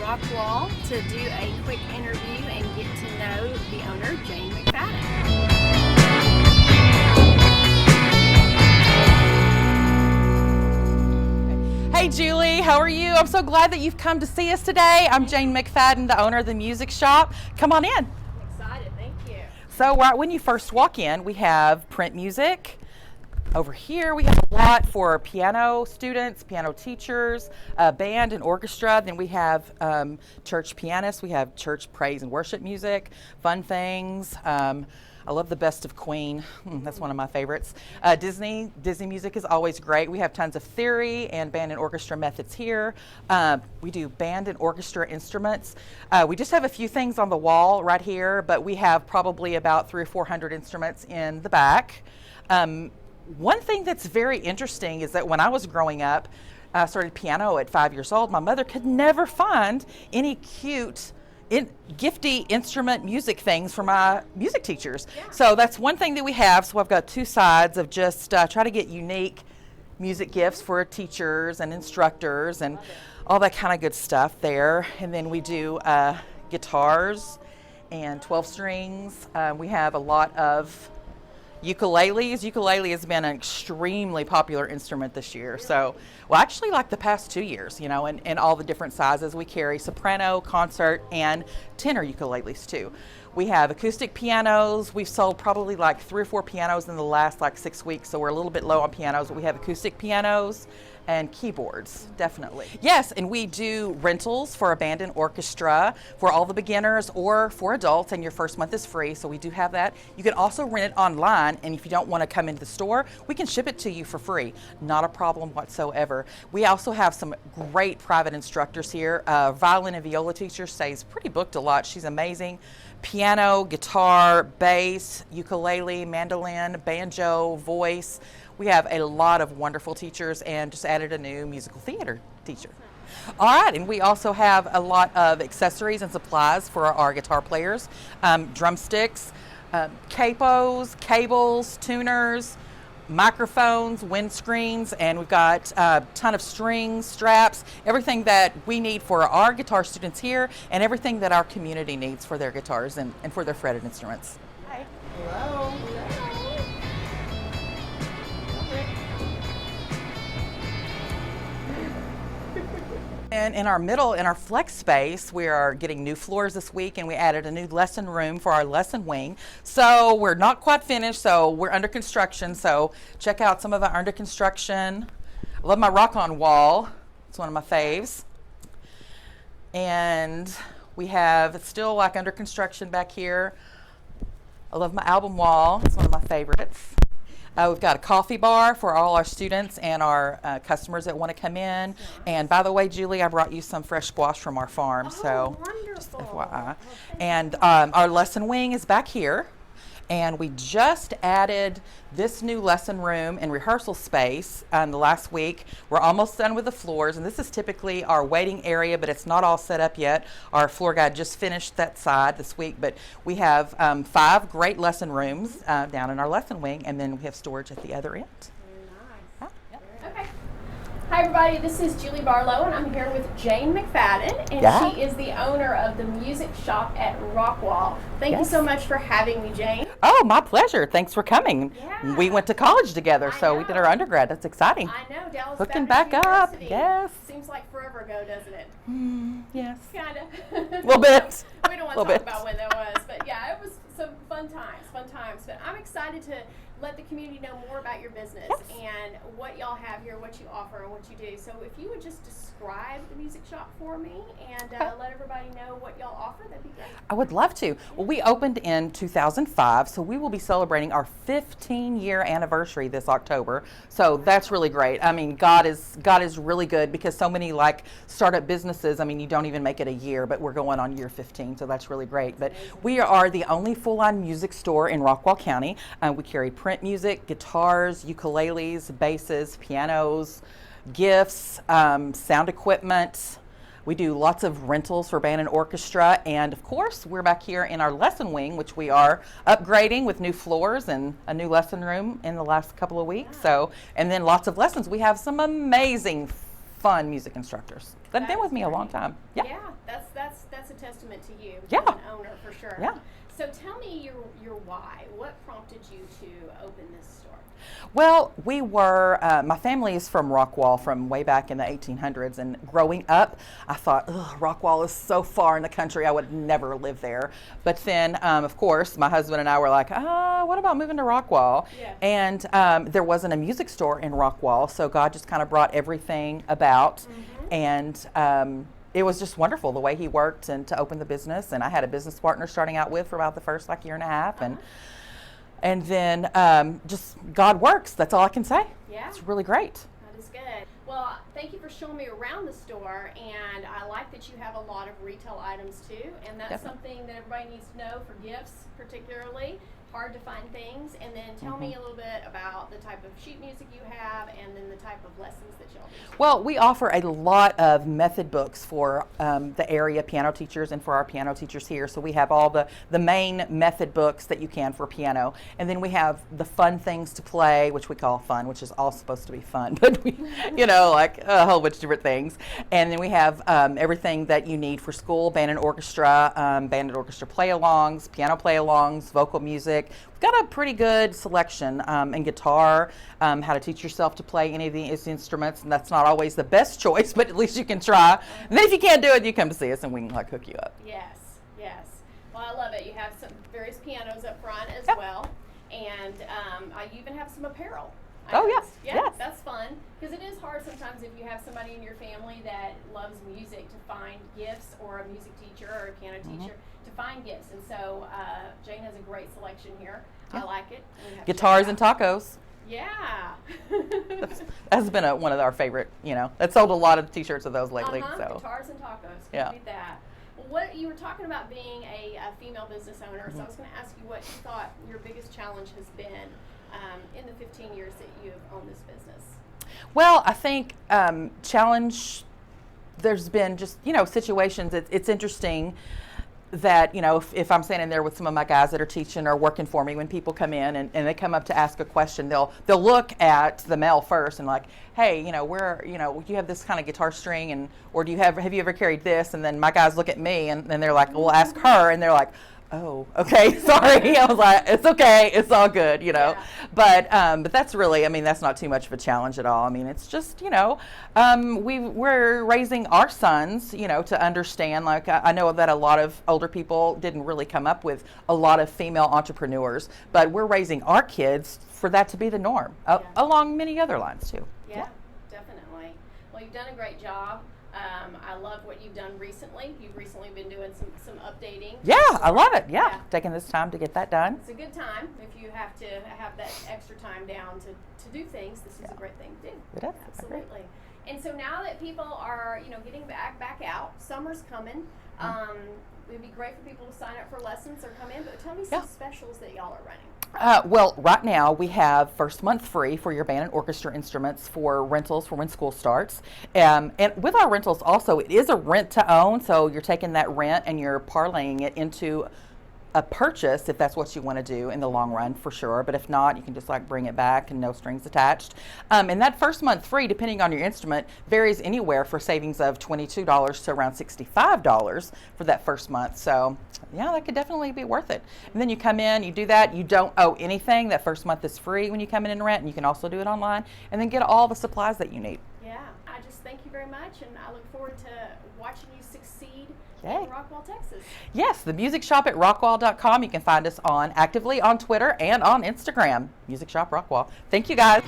Rockwall to do a quick interview and get to know the owner, Jayne McFadin. Hey Julie, how are you? I'm so glad that you've come to see us today. I'm Jayne McFadin, the owner of the music shop. Come on in. I'm excited, thank you. So right when you first walk in, we have print music. Over here we have a lot for piano students, piano teachers, band and orchestra. Then we have church pianists. We have church praise and worship music, fun things. I love the Best of Queen. That's one of my favorites. Disney music is always great. We have tons of theory and band and orchestra methods here. We do band and orchestra instruments. We just have a few things on the wall right here, but we have probably about 300 or 400 instruments in the back. One thing that's very interesting is that when I was growing up, I started piano at 5 years old. My mother could never find any cute gifty instrument music things for my music teachers. Yeah. So that's one thing that we have. So I've got two sides of just try to get unique music gifts for teachers and instructors and all that kind of good stuff there. And then we do guitars and 12 strings. We have a lot of ukuleles. Ukulele has been an extremely popular instrument this year. So, well, actually like the past 2 years, you know, and all the different sizes. We carry soprano, concert, and tenor ukuleles too. We have acoustic pianos. We've sold probably like 3 or 4 pianos in the last like 6 weeks. So we're a little bit low on pianos, but we have acoustic pianos and keyboards, definitely. Yes, and we do rentals for a band and orchestra for all the beginners or for adults, and your first month is free, so we do have that. You can also rent it online, and if you don't want to come into the store, we can ship it to you for free. Not a problem whatsoever. We also have some great private instructors here. Violin and viola teacher stays pretty booked a lot. She's amazing. Piano, guitar, bass, ukulele, mandolin, banjo, voice. We have a lot of wonderful teachers and just added a new musical theater teacher. All right, and we also have a lot of accessories and supplies for our guitar players. Drumsticks, capos, cables, tuners, microphones, windscreens, and we've got a ton of strings, straps, everything that we need for our guitar students here and everything that our community needs for their guitars and for their fretted instruments. Hi. Hello. And in our flex space, we are getting new floors this week, and we added a new lesson room for our lesson wing. So we're not quite finished, so we're under construction. So check out some of our under construction. I love my rock-on wall. It's one of my faves. And we have, it's still like under construction back here. I love my album wall. It's one of my favorites. We've got a coffee bar for all our students and our customers that want to come in. And by the way, Julie, I brought you some fresh squash from our farm. So wonderful. Just FYI. And our lesson wing is back here. And we just added this new lesson room and rehearsal space the last week. We're almost done with the floors, and this is typically our waiting area, but it's not all set up yet. Our floor guy just finished that side this week, but we have 5 great lesson rooms down in our lesson wing, and then we have storage at the other end. Very nice. Okay. Hi everybody, this is Julie Barlow, and I'm here with Jayne McFadin, and she is the owner of the music shop at Rockwall. Thank you so much for having me, Jayne. Oh, my pleasure. Thanks for coming. Yeah. We went to college together, so we did our undergrad. That's exciting. I know, Dallas Hooking Baptist back up, University. yes. Seems like forever ago, doesn't it? Yes. Kind A of. little bit. We don't want to talk about when that was, but yeah, it was some fun times. But I'm excited to let the community know more about your business and what y'all have here, what you offer, and what you do. So if you would just describe the music shop for me and let everybody know what y'all offer, that'd be great. I would love to. Well, we opened in 2005, so we will be celebrating our 15-year anniversary this October. So that's really great. I mean, God is really good because so many like startup businesses, I mean, you don't even make it a year, but we're going on year 15, so that's really great. But we are the only full-line music store in Rockwall County. We carry print music, guitars, ukuleles, basses, pianos, gifts, sound equipment. We do lots of rentals for band and orchestra, and of course we're back here in our lesson wing, which we are upgrading with new floors and a new lesson room in the last couple of weeks. So, and then lots of lessons. We have some amazing fun music instructors that have been with me a long time. Yeah. Yeah, that's a testament to you Yeah. as an owner for sure. Yeah. So tell me your why. What prompted you to open this store? Well, we were, my family is from Rockwall from way back in the 1800s, and growing up, I thought, ugh, Rockwall is so far in the country, I would never live there. But then, of course, my husband and I were like, what about moving to Rockwall? Yeah. And there wasn't a music store in Rockwall, so God just kind of brought everything about, and it was just wonderful the way he worked and to open the business. And I had a business partner starting out with for about the first year and a half, and then just God works. That's all I can say. Yeah. It's really great. That is good. Well, thank you for showing me around the store, and I like that you have a lot of retail items too, and that's something that everybody needs to know for gifts particularly. Hard to find things. And then tell me a little bit about the type of sheet music you have, and then the type of lessons that y'all do. Well, we offer a lot of method books for the area piano teachers and for our piano teachers here. So we have all the main method books that you can for piano. And then we have the fun things to play, which we call fun, which is all supposed to be fun, but we, like a whole bunch of different things. And then we have everything that you need for school, band and orchestra play-alongs, piano play-alongs, vocal music. We've got a pretty good selection in guitar, how to teach yourself to play any of these instruments, and that's not always the best choice, but at least you can try. And then if you can't do it, you come to see us and we can hook you up. Yes. Well, I love it. You have some various pianos up front as well, and you even have some apparel. Yes. That's fun, because it is hard sometimes if you have somebody in your family that loves music to find gifts, or a music teacher or a piano teacher to find gifts. And so Jayne has a great selection here. I like it. Guitars and tacos. Yeah. That's been one of our favorite, That's sold a lot of t-shirts of those lately. So Guitars and tacos. Yeah. Beat that. What you were talking about being a female business owner, so I was going to ask you what you thought your biggest challenge has been in the 15 years that you've owned this business. Well, I think challenge, there's been just, situations, it's interesting that, if I'm standing there with some of my guys that are teaching or working for me, when people come in and they come up to ask a question, they'll look at the male first and like, hey, where, you have this kind of guitar string, or have you ever carried this? And then my guys look at me and they're like, well, ask her. And they're like, oh, okay, sorry. I was like, it's okay, it's all good, Yeah. But that's really, that's not too much of a challenge at all. It's just, we're raising our sons, to understand. Like, I know that a lot of older people didn't really come up with a lot of female entrepreneurs, but we're raising our kids for that to be the norm, along many other lines too. Yeah, definitely. Well, you've done a great job. I love what you've done recently. You've recently been doing some updating. Yeah, I love it. Yeah, taking this time to get that done. It's a good time if you have to have that extra time down to do things. This is a great thing to do. It is. Absolutely. And so now that people are, getting back out, summer's coming. It would be great for people to sign up for lessons or come in, but tell me some specials that y'all are running. Well, right now we have first month free for your band and orchestra instruments for rentals for when school starts. And with our rentals also, it is a rent to own, so you're taking that rent and you're parlaying it into a purchase if that's what you want to do in the long run, for sure. But if not, you can just bring it back and no strings attached. And that first month free, depending on your instrument, varies anywhere for savings of $22 to around $65 for that first month. So yeah, that could definitely be worth it. And then you come in, you do that, you don't owe anything. That first month is free when you come in and rent, and you can also do it online and then get all the supplies that you need. Yeah, I just thank you very much, and I look forward to watching you succeed in Rockwall, Texas. Yes, the music shop at rockwall.com. You can find us actively on Twitter and on Instagram. Music Shop Rockwall. Thank you, guys.